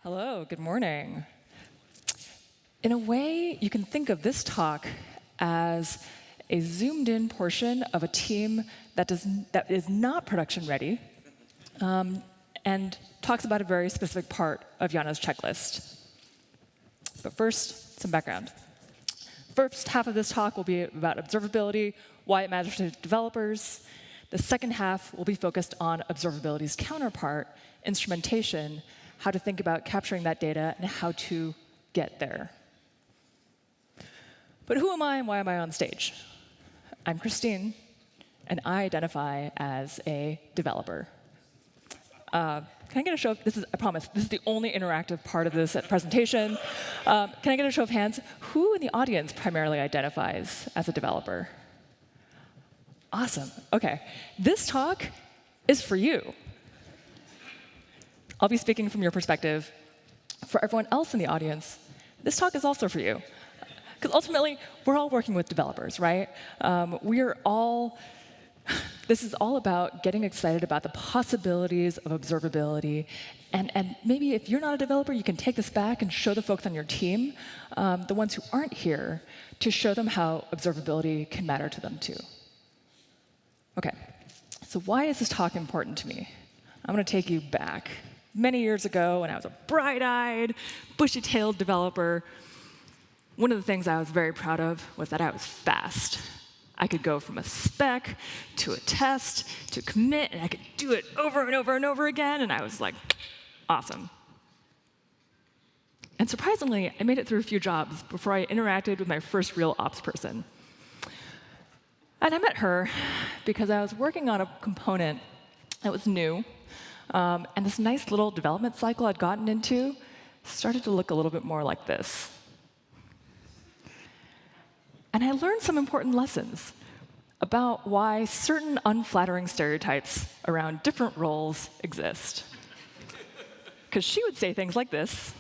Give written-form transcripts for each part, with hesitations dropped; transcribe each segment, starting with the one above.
Hello, good morning. In a way, you can think of this talk as a zoomed-in portion of a team that is not production ready and talks about a very specific part of Yana's checklist. But first, some background. First half of this talk will be about observability, why it matters to developers. The second half will be focused on observability's counterpart, instrumentation, how to think about capturing that data and how to get there. But who am I and why am I on stage? I'm Christine, and I identify as a developer. Can I get a show of, I promise, this is the only interactive part of this presentation. Can I get a show of hands? Who in the audience primarily identifies as a developer? Awesome, OK. This talk is for you. I'll be speaking from your perspective. For everyone else in the audience, this talk is also for you. Because ultimately, we're all working with developers, right? This is all about getting excited about the possibilities of observability. And maybe if you're not a developer, you can take this back and show the folks on your team, the ones who aren't here, to show them how observability can matter to them too. OK, so why is this talk important to me? I'm going to take you back. Many years ago, when I was a bright-eyed, bushy-tailed developer, one of the things I was very proud of was that I was fast. I could go from a spec to a test to commit, and I could do it over and over and over again, and I was like, awesome. And surprisingly, I made it through a few jobs before I interacted with my first real ops person. And I met her because I was working on a component that was new, and this nice little development cycle I'd gotten into started to look a little bit more like this. And I learned some important lessons about why certain unflattering stereotypes around different roles exist. Because she would say things like this.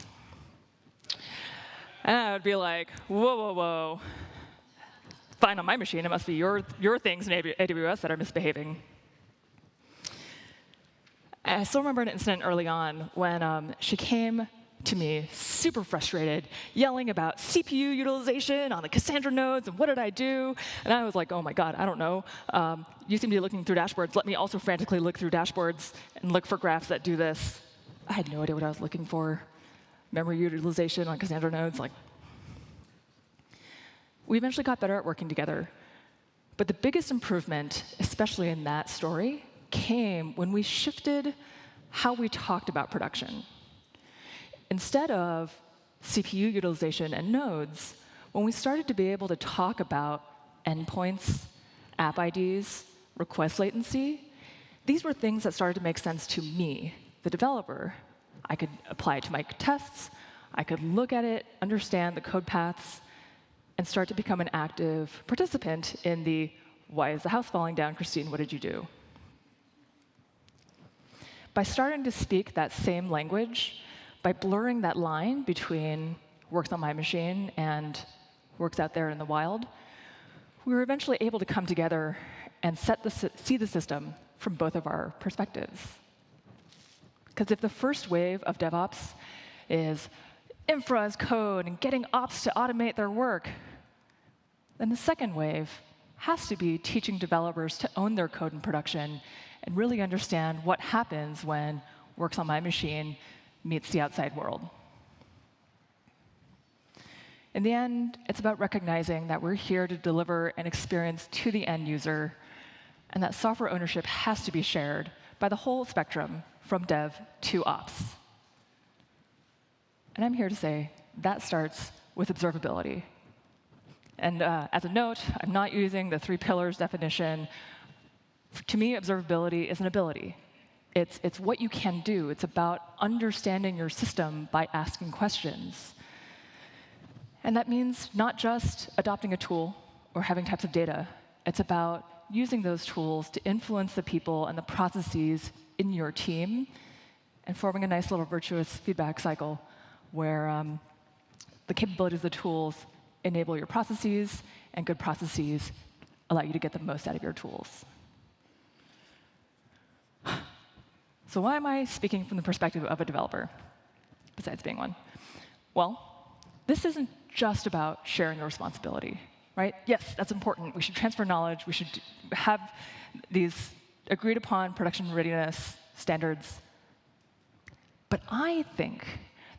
And I would be like, whoa, whoa, whoa. Fine, on my machine, it must be your things in AWS that are misbehaving. And I still remember an incident early on when she came to me super frustrated, yelling about CPU utilization on the Cassandra nodes, and what did I do? And I was like, oh my god, I don't know. You seem to be looking through dashboards. Let me also frantically look through dashboards and look for graphs that do this. I had no idea what I was looking for. Memory utilization on Cassandra nodes. We eventually got better at working together. But the biggest improvement, especially in that story, came when we shifted how we talked about production. Instead of CPU utilization and nodes, when we started to be able to talk about endpoints, app IDs, request latency, these were things that started to make sense to me, the developer. I could apply it to my tests. I could look at it, understand the code paths, and start to become an active participant in the, why is the house falling down, Christine, what did you do? By starting to speak that same language, by blurring that line between works on my machine and works out there in the wild, we were eventually able to come together and see the system from both of our perspectives. Because if the first wave of DevOps is infra as code and getting ops to automate their work, then the second wave has to be teaching developers to own their code in production and really understand what happens when works on my machine meets the outside world. In the end, it's about recognizing that we're here to deliver an experience to the end user, and that software ownership has to be shared by the whole spectrum, from dev to ops. And I'm here to say that starts with observability. And as a note, I'm not using the 3 pillars definition. To me, observability is an ability. It's what you can do. It's about understanding your system by asking questions. And that means not just adopting a tool or having types of data. It's about using those tools to influence the people and the processes in your team and forming a nice little virtuous feedback cycle where the capabilities of the tools enable your processes, and good processes allow you to get the most out of your tools. So why am I speaking from the perspective of a developer? besides being one? Well, this isn't just about sharing the responsibility, right? Yes, that's important. We should transfer knowledge. We should have these agreed upon production readiness standards. But I think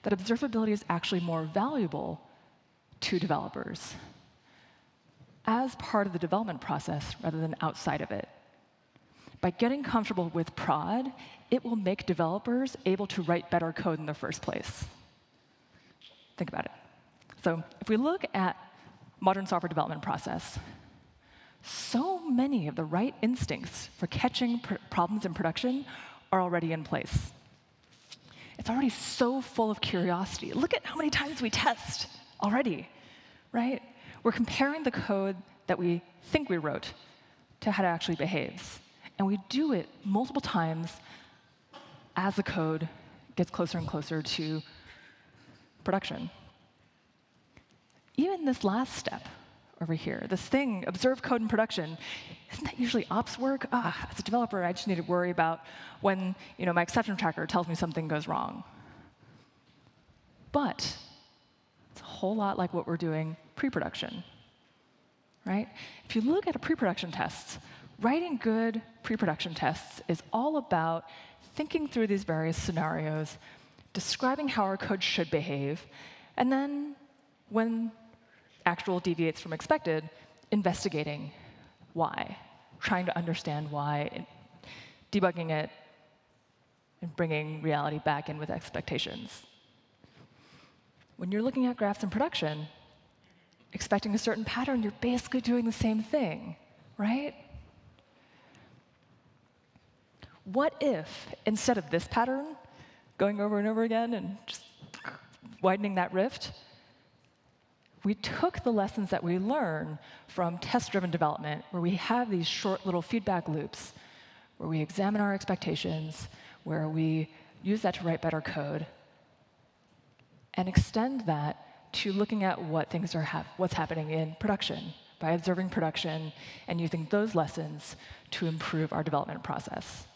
that observability is actually more valuable to developers as part of the development process rather than outside of it. By getting comfortable with prod, it will make developers able to write better code in the first place. Think about it. So if we look at modern software development process, so many of the right instincts for catching problems in production are already in place. It's already so full of curiosity. Look at how many times we test already, right? We're comparing the code that we think we wrote to how it actually behaves. And we do it multiple times as the code gets closer and closer to production. Even this last step over here, this thing, observe code in production, isn't that usually ops work? As a developer, I just need to worry about when my exception tracker tells me something goes wrong. But it's a whole lot like what we're doing pre-production, right? If you look at a pre-production tests, writing good pre-production tests is all about thinking through these various scenarios, describing how our code should behave, and then when actual deviates from expected, investigating why, trying to understand why, debugging it, and bringing reality back in with expectations. When you're looking at graphs in production, expecting a certain pattern, you're basically doing the same thing, right? What if, instead of this pattern, going over and over again and just widening that rift, we took the lessons that we learn from test-driven development, where we have these short little feedback loops, where we examine our expectations, where we use that to write better code, and extend that to looking at what's happening in production by observing production and using those lessons to improve our development process.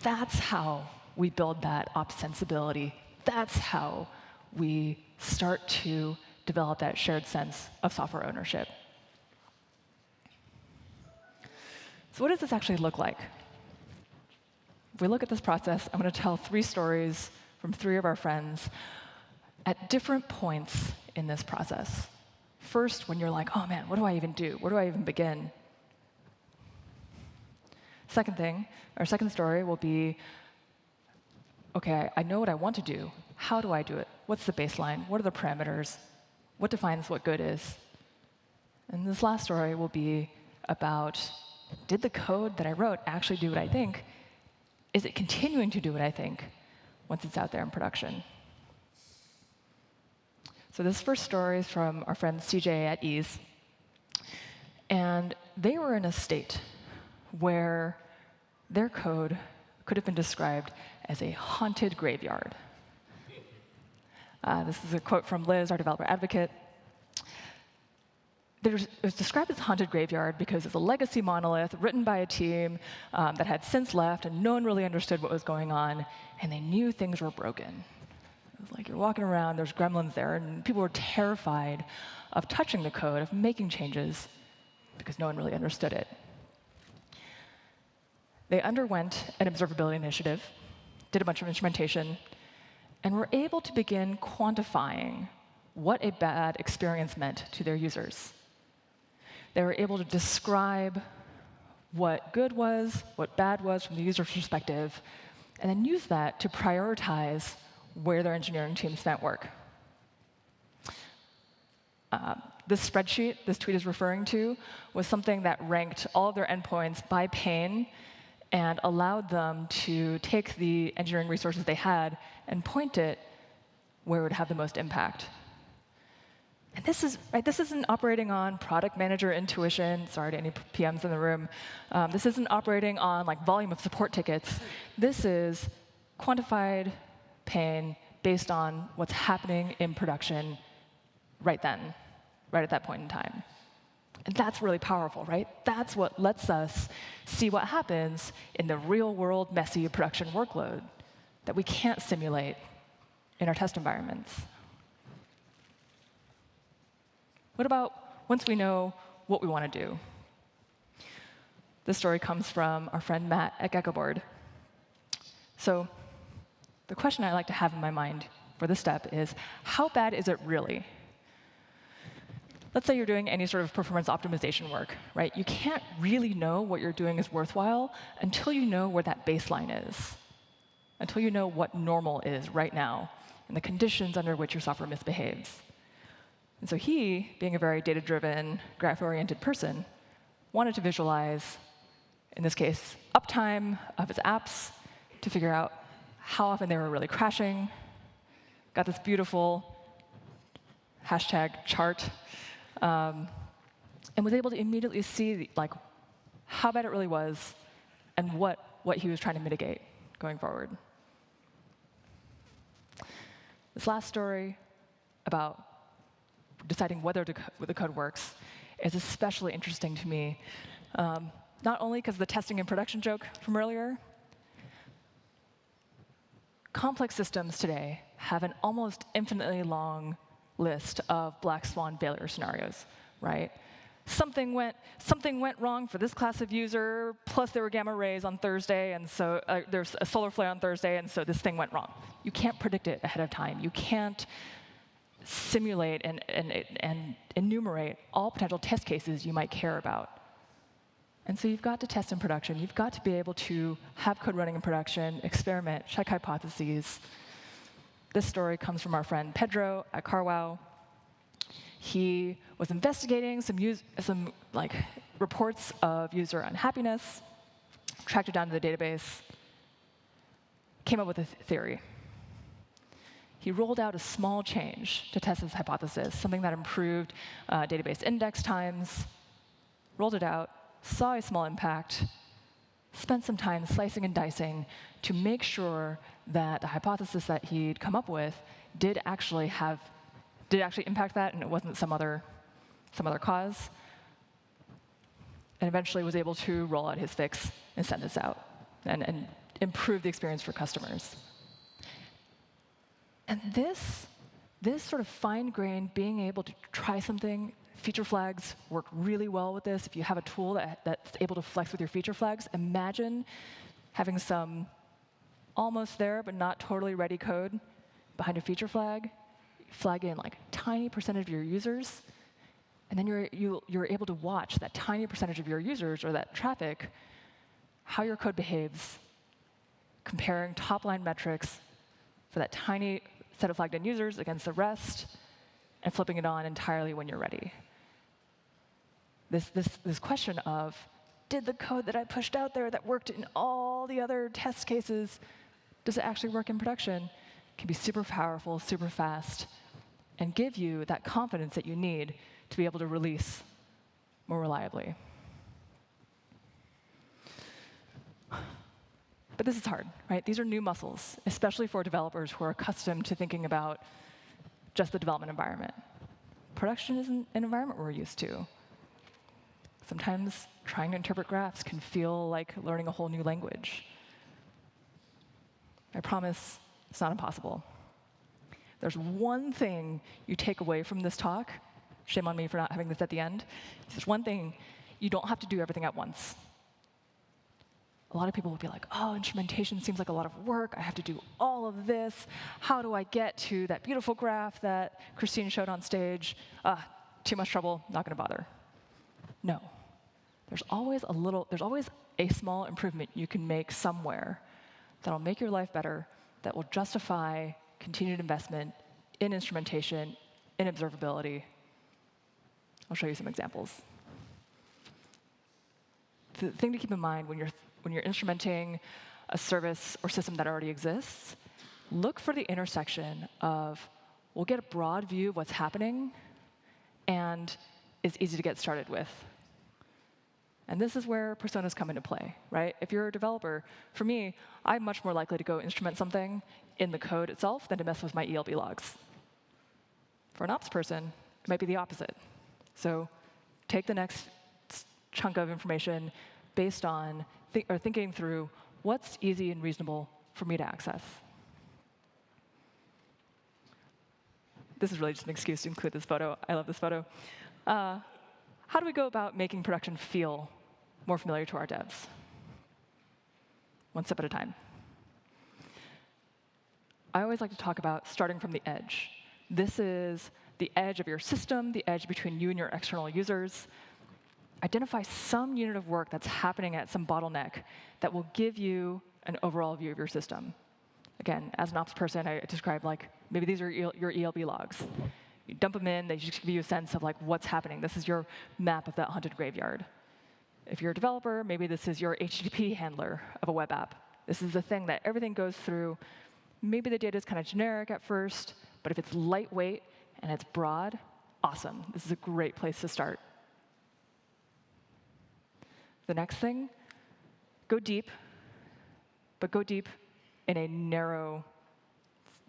That's how we build that ops sensibility. That's how we start to develop that shared sense of software ownership. So what does this actually look like? If we look at this process, I'm going to tell 3 stories from 3 of our friends at different points in this process. First, when you're like, oh man, what do I even do? Where do I even begin? Second story will be, OK, I know what I want to do. How do I do it? What's the baseline? What are the parameters? What defines what good is? And this last story will be about, did the code that I wrote actually do what I think? Is it continuing to do what I think once it's out there in production? So this first story is from our friend CJ at Ease. And they were in a state where their code could have been described as a haunted graveyard. This is a quote from Liz, our developer advocate. It was described as a haunted graveyard because it's a legacy monolith written by a team that had since left, and no one really understood what was going on, and they knew things were broken. It was like you're walking around, there's gremlins there, and people were terrified of touching the code, of making changes, because no one really understood it. They underwent an observability initiative, did a bunch of instrumentation, and were able to begin quantifying what a bad experience meant to their users. They were able to describe what good was, what bad was from the user's perspective, and then use that to prioritize where their engineering team spent work. This spreadsheet this tweet is referring to was something that ranked all of their endpoints by pain and allowed them to take the engineering resources they had and point it where it would have the most impact. And this isn't operating on product manager intuition. Sorry to any PMs in the room. This isn't operating on volume of support tickets. This is quantified pain based on what's happening in production right then, right at that point in time. And that's really powerful, right? That's what lets us see what happens in the real-world, messy production workload that we can't simulate in our test environments. What about once we know what we want to do? This story comes from our friend Matt at Geckoboard. So the question I like to have in my mind for this step is, how bad is it really? Let's say you're doing any sort of performance optimization work, right? You can't really know what you're doing is worthwhile until you know where that baseline is, until you know what normal is right now and the conditions under which your software misbehaves. And so he, being a very data-driven, graph-oriented person, wanted to visualize, in this case, uptime of his apps to figure out how often they were really crashing. Got this beautiful #chart, and was able to immediately see how bad it really was and what he was trying to mitigate going forward. This last story about deciding whether the code works is especially interesting to me, not only because of the testing and production joke from earlier. Complex systems today have an almost infinitely long list of black swan failure scenarios, right? Something went wrong for this class of user, plus there were gamma rays on Thursday, and so there's a solar flare on Thursday, and so this thing went wrong. You can't predict it ahead of time. You can't simulate and enumerate all potential test cases you might care about. And so you've got to test in production. You've got to be able to have code running in production, experiment, check hypotheses. This story comes from our friend Pedro at CarWow. He was investigating some reports of user unhappiness, tracked it down to the database, came up with a theory. He rolled out a small change to test his hypothesis, something that improved database index times, rolled it out, saw a small impact, spent some time slicing and dicing to make sure that the hypothesis that he'd come up with did actually impact that, and it wasn't some other cause. And eventually was able to roll out his fix and send this out and improve the experience for customers. And this sort of fine-grained, being able to try something, feature flags work really well with this. If you have a tool that's able to flex with your feature flags, imagine having some almost there but not totally ready code behind a feature flag, flag in like a tiny percentage of your users, and then you're able to watch that tiny percentage of your users or that traffic, how your code behaves, comparing top-line metrics for that tiny set of flagged-in users against the rest, and flipping it on entirely when you're ready. This question of, did the code that I pushed out there that worked in all the other test cases, does it actually work in production, can be super powerful, super fast, and give you that confidence that you need to be able to release more reliably. But this is hard, right? These are new muscles, especially for developers who are accustomed to thinking about just the development environment. Production isn't an environment we're used to. Sometimes trying to interpret graphs can feel like learning a whole new language. I promise it's not impossible. There's one thing you take away from this talk. Shame on me for not having this at the end. There's one thing: you don't have to do everything at once. A lot of people will be like, oh, instrumentation seems like a lot of work. I have to do all of this. How do I get to that beautiful graph that Christine showed on stage? Too much trouble, not going to bother. No. There's always a small improvement you can make somewhere that'll make your life better, that will justify continued investment in instrumentation, in observability. I'll show you some examples. The thing to keep in mind when you're instrumenting a service or system that already exists, look for the intersection of, we'll get a broad view of what's happening and is easy to get started with. And this is where personas come into play, right? If you're a developer, for me, I'm much more likely to go instrument something in the code itself than to mess with my ELB logs. For an ops person, it might be the opposite. So take the next chunk of information based on thinking through what's easy and reasonable for me to access. This is really just an excuse to include this photo. I love this photo. How do we go about making production feel more familiar to our devs? One step at a time. I always like to talk about starting from the edge. This is the edge of your system, the edge between you and your external users. Identify some unit of work that's happening at some bottleneck that will give you an overall view of your system. Again, as an ops person, I describe like maybe these are your ELB logs. You dump them in, they just give you a sense of like what's happening. This is your map of that haunted graveyard. If you're a developer, maybe this is your HTTP handler of a web app. This is the thing that everything goes through. Maybe the data is kind of generic at first, but if it's lightweight and it's broad, awesome. This is a great place to start. The next thing, go deep, but go deep in a narrow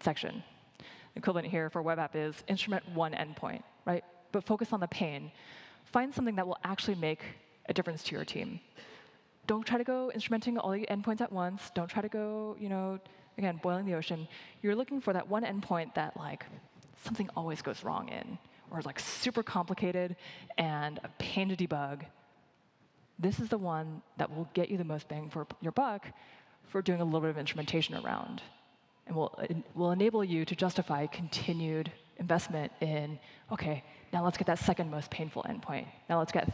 section. The equivalent here for web app is instrument one endpoint, right? But focus on the pain. Find something that will actually make a difference to your team. Don't try to go instrumenting all the endpoints at once. Don't try to go, again, boiling the ocean. You're looking for that one endpoint that like something always goes wrong in, or is like super complicated and a pain to debug. This is the one that will get you the most bang for your buck for doing a little bit of instrumentation around, and will enable you to justify continued investment in, OK, now let's get that second most painful endpoint. Now let's get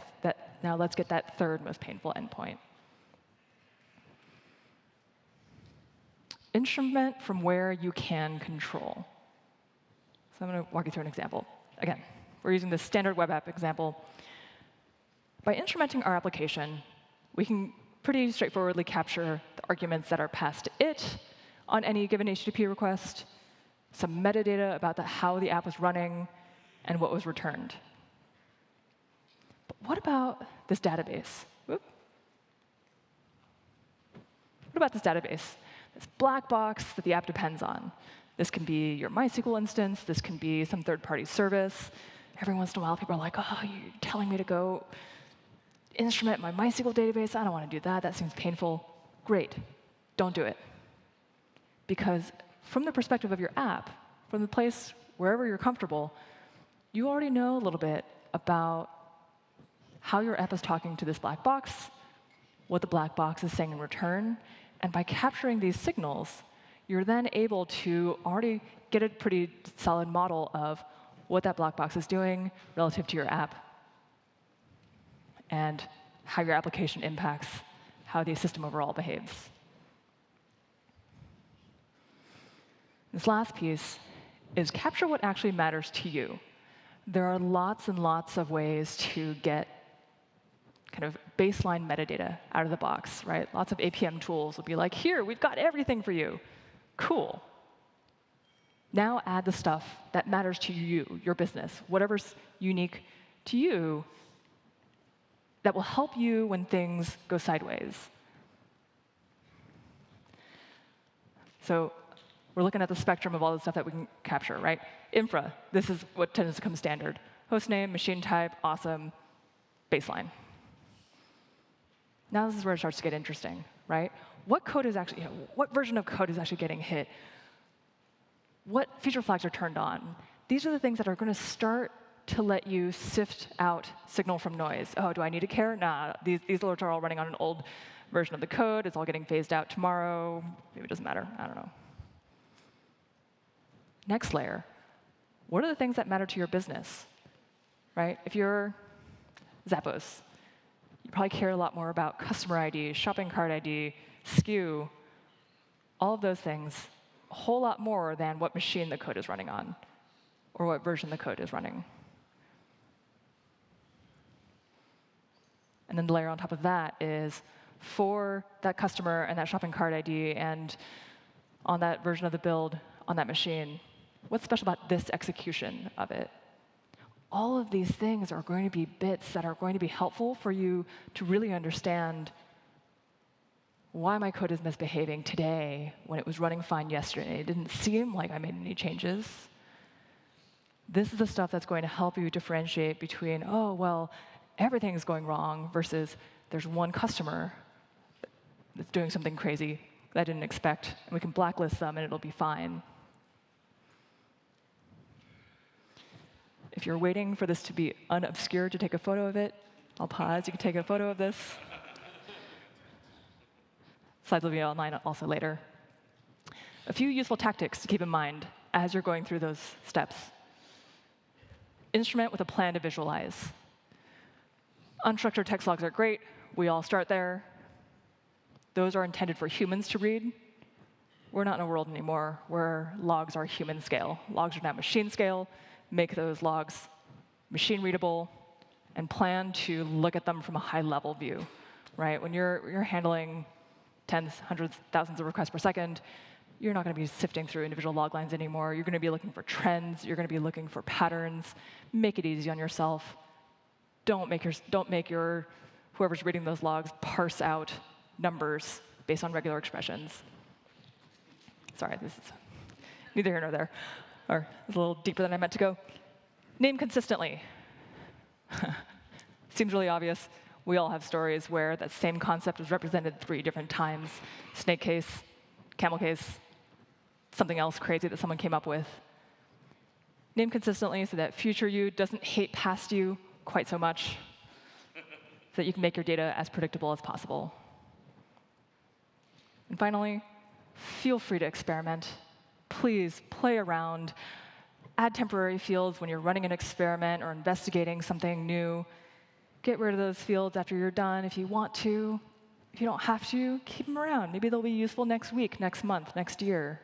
that third most painful endpoint. Instrument from where you can control. So I'm going to walk you through an example. Again, we're using this standard web app example. By instrumenting our application, we can pretty straightforwardly capture the arguments that are passed to it on any given HTTP request, some metadata about how the app was running, and what was returned. But what about this database? Whoop. What about this database? This black box that the app depends on. This can be your MySQL instance. This can be some third-party service. Every once in a while, people are like, oh, you're telling me to go instrument my MySQL database? I don't want to do that. That seems painful. Great. Don't do it. Because from the perspective of your app, from the place wherever you're comfortable, you already know a little bit about how your app is talking to this black box, what the black box is saying in return. And by capturing these signals, you're then able to already get a pretty solid model of what that black box is doing relative to your app and how your application impacts how the system overall behaves. This last piece is capture what actually matters to you. There are lots and lots of ways to get kind of baseline metadata out of the box, right? Lots of APM tools will be like, here, we've got everything for you. Cool. Now add the stuff that matters to you, your business, whatever's unique to you that will help you when things go sideways. So we're looking at the spectrum of all the stuff that we can capture, right? Infra, this is what tends to come standard. Hostname, machine type, awesome, baseline. Now this is where it starts to get interesting, right? What code is actually, what version of code is actually getting hit? What feature flags are turned on? These are the things that are going to start to let you sift out signal from noise. Oh, do I need to care? Nah, these alerts are all running on an old version of the code. It's all getting phased out tomorrow. Maybe it doesn't matter. I don't know. Next layer. What are the things that matter to your business, right? If you're Zappos, you probably care a lot more about customer ID, shopping cart ID, SKU, all of those things, a whole lot more than what machine the code is running on or what version the code is running. And then the layer on top of that is for that customer and that shopping cart ID and on that version of the build on that machine, what's special about this execution of it? All of these things are going to be bits that are going to be helpful for you to really understand why my code is misbehaving today when it was running fine yesterday. It didn't seem like I made any changes. This is the stuff that's going to help you differentiate between, oh, well, everything's going wrong versus there's one customer that's doing something crazy that I didn't expect, and we can blacklist them and it'll be fine. If you're waiting for this to be unobscured to take a photo of it, I'll pause. You can take a photo of this. Slides will be online also later. A few useful tactics to keep in mind as you're going through those steps. Instrument with a plan to visualize. Unstructured text logs are great. We all start there. Those are intended for humans to read. We're not in a world anymore where logs are human scale. Logs are now machine scale. Make those logs machine readable and plan to look at them from a high-level view. Right? When you're handling tens, hundreds, thousands of requests per second, you're not going to be sifting through individual log lines anymore. You're going to be looking for trends. You're going to be looking for patterns. Make it easy on yourself. Don't make your whoever's reading those logs parse out numbers based on regular expressions. Sorry, this is neither here nor there. Or it's a little deeper than I meant to go. Name consistently. Seems really obvious. We all have stories where that same concept was represented 3 different times. Snake case, camel case, something else crazy that someone came up with. Name consistently so that future you doesn't hate past you quite so much, so that you can make your data as predictable as possible. And finally, feel free to experiment. Please play around. Add temporary fields when you're running an experiment or investigating something new. Get rid of those fields after you're done if you want to. If you don't have to, keep them around. Maybe they'll be useful next week, next month, next year.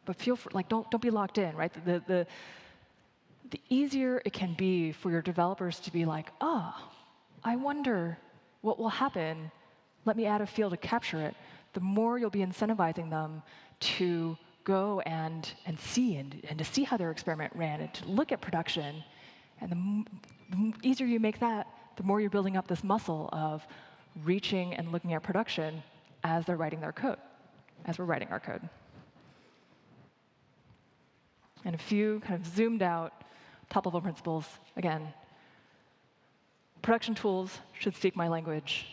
But feel free, don't be locked in, right? The easier it can be for your developers to be like, I wonder what will happen. Let me add a field to capture it. The more you'll be incentivizing them to go and see and to see how their experiment ran and to look at production. And the easier you make that, the more you're building up this muscle of reaching and looking at production as they're writing their code, as we're writing our code. And a few kind of zoomed out top-level principles. Again, production tools should speak my language.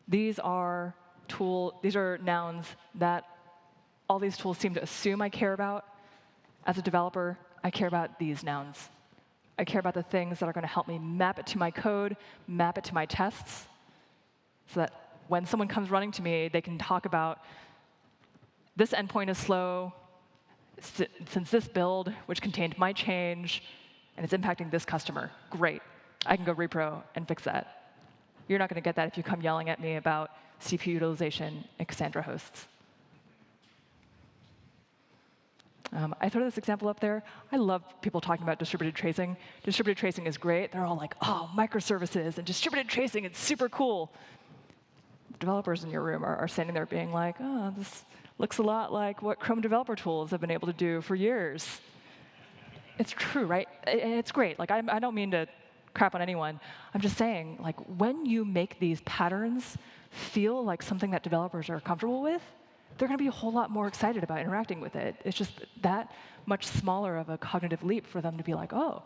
These are nouns that all these tools seem to assume I care about. As a developer, I care about these nouns. I care about the things that are going to help me map it to my code, map it to my tests, so that when someone comes running to me, they can talk about this endpoint is slow, since this build, which contained my change, and it's impacting this customer. Great. I can go repro and fix that. You're not going to get that if you come yelling at me about CPU utilization and Cassandra hosts. I throw this example up there. I love people talking about distributed tracing. Distributed tracing is great. They're all like, oh, microservices and distributed tracing, it's super cool. Developers in your room are standing there being like, oh, this looks a lot like what Chrome developer tools have been able to do for years. It's true, right? And it's great. Like, I don't mean to crap on anyone. I'm just saying, like, when you make these patterns feel like something that developers are comfortable with, they're going to be a whole lot more excited about interacting with it. It's just that much smaller of a cognitive leap for them to be like, oh,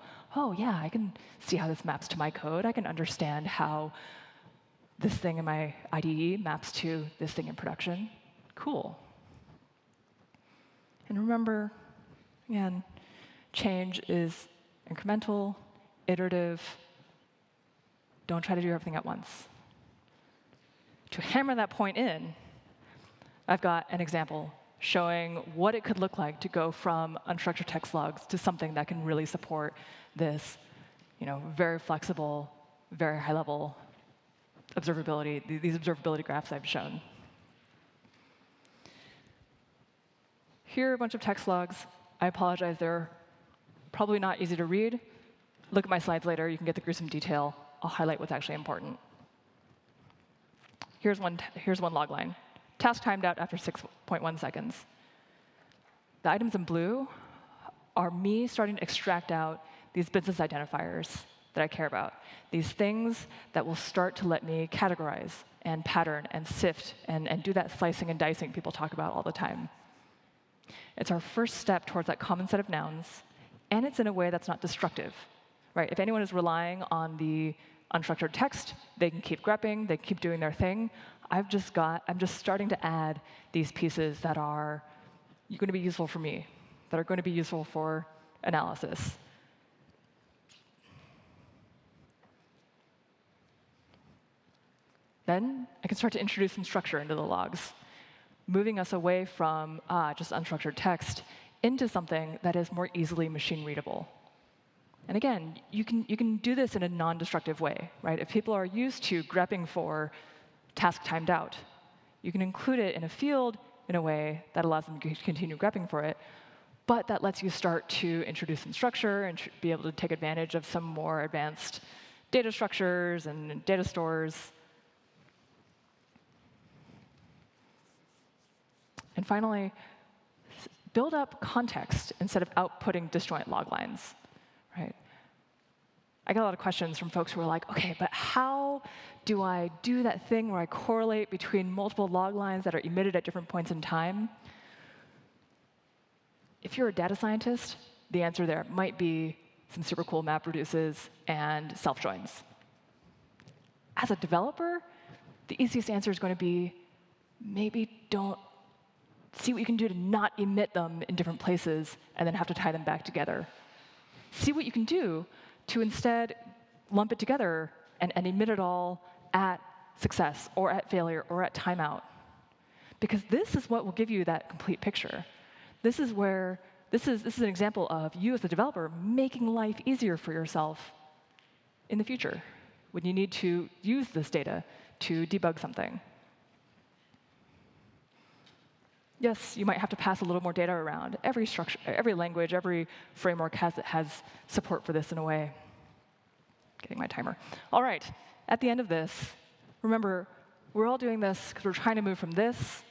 yeah, I can see how this maps to my code. I can understand how this thing in my IDE maps to this thing in production. Cool. And remember, again, change is incremental, iterative. Don't try to do everything at once. To hammer that point in, I've got an example showing what it could look like to go from unstructured text logs to something that can really support this, very flexible, very high-level observability, these observability graphs I've shown. Here are a bunch of text logs. I apologize, they're probably not easy to read. Look at my slides later. You can get the gruesome detail. I'll highlight what's actually important. Here's one log line. Task timed out after 6.1 seconds. The items in blue are me starting to extract out these business identifiers that I care about. These things that will start to let me categorize and pattern and sift and do that slicing and dicing people talk about all the time. It's our first step towards that common set of nouns, and it's in a way that's not destructive. Right? If anyone is relying on the unstructured text, they can keep grepping, they can keep doing their thing. I'm just starting to add these pieces that are going to be useful for me. that are going to be useful for analysis. Then I can start to introduce some structure into the logs, moving us away from just unstructured text into something that is more easily machine readable. And again, you can do this in a non-destructive way, right? If people are used to grepping for task timed out, you can include it in a field in a way that allows them to continue grepping for it, but that lets you start to introduce some structure and be able to take advantage of some more advanced data structures and data stores. And finally, build up context instead of outputting disjoint log lines, right? I get a lot of questions from folks who are like, OK, but how do I do that thing where I correlate between multiple log lines that are emitted at different points in time? If you're a data scientist, the answer there might be some super cool map reduces and self-joins. As a developer, the easiest answer is going to be maybe don't see what you can do to not emit them in different places and then have to tie them back together. See what you can do to instead lump it together and emit it all at success or at failure or at timeout. Because this is what will give you that complete picture. This is an example of you as a developer making life easier for yourself in the future when you need to use this data to debug something. Yes, you might have to pass a little more data around. Every structure, every language, every framework has support for this in a way. Getting my timer. All right, at the end of this, remember, we're all doing this because we're trying to move from this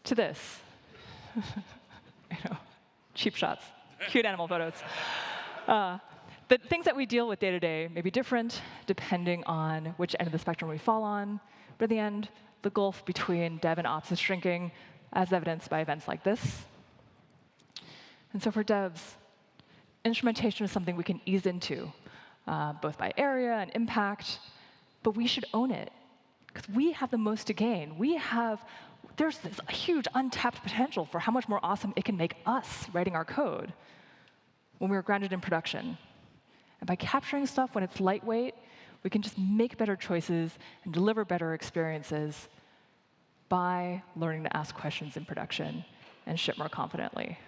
to this. I know, cheap shots, cute animal photos. The things that we deal with day to day may be different depending on which end of the spectrum we fall on. But at the end, the gulf between dev and ops is shrinking, as evidenced by events like this. And so for devs, instrumentation is something we can ease into, both by area and impact. But we should own it, because we have the most to gain. There's this huge untapped potential for how much more awesome it can make us writing our code when we're grounded in production. And by capturing stuff when it's lightweight, we can just make better choices and deliver better experiences by learning to ask questions in production and ship more confidently.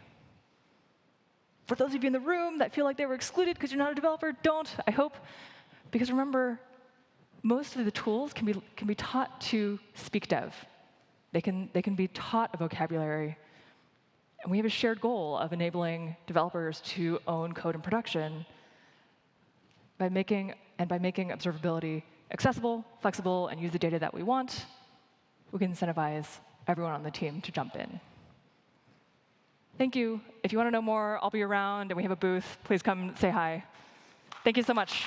For those of you in the room that feel like they were excluded because you're not a developer, don't, I hope. Because remember, most of the tools can be taught to speak dev. They can be taught a vocabulary. And we have a shared goal of enabling developers to own code in production by making observability accessible, flexible, and use the data that we want. We can incentivize everyone on the team to jump in. Thank you. If you want to know more, I'll be around, and we have a booth. Please come say hi. Thank you so much.